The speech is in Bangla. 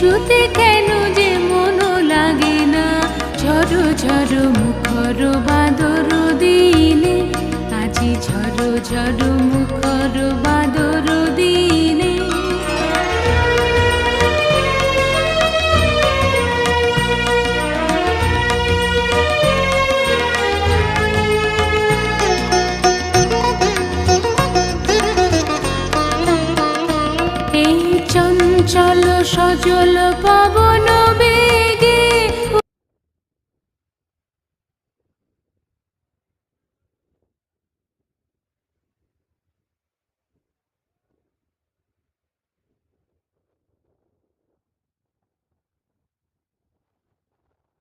কিছুতে কেন যে মন লাগে না। ঝড়ো ঝড়ো মুখর বাদর দিনে, আজি ঝড়ো ঝড়ো মুখর বাদর দিনে। এই চঞ্চল সজল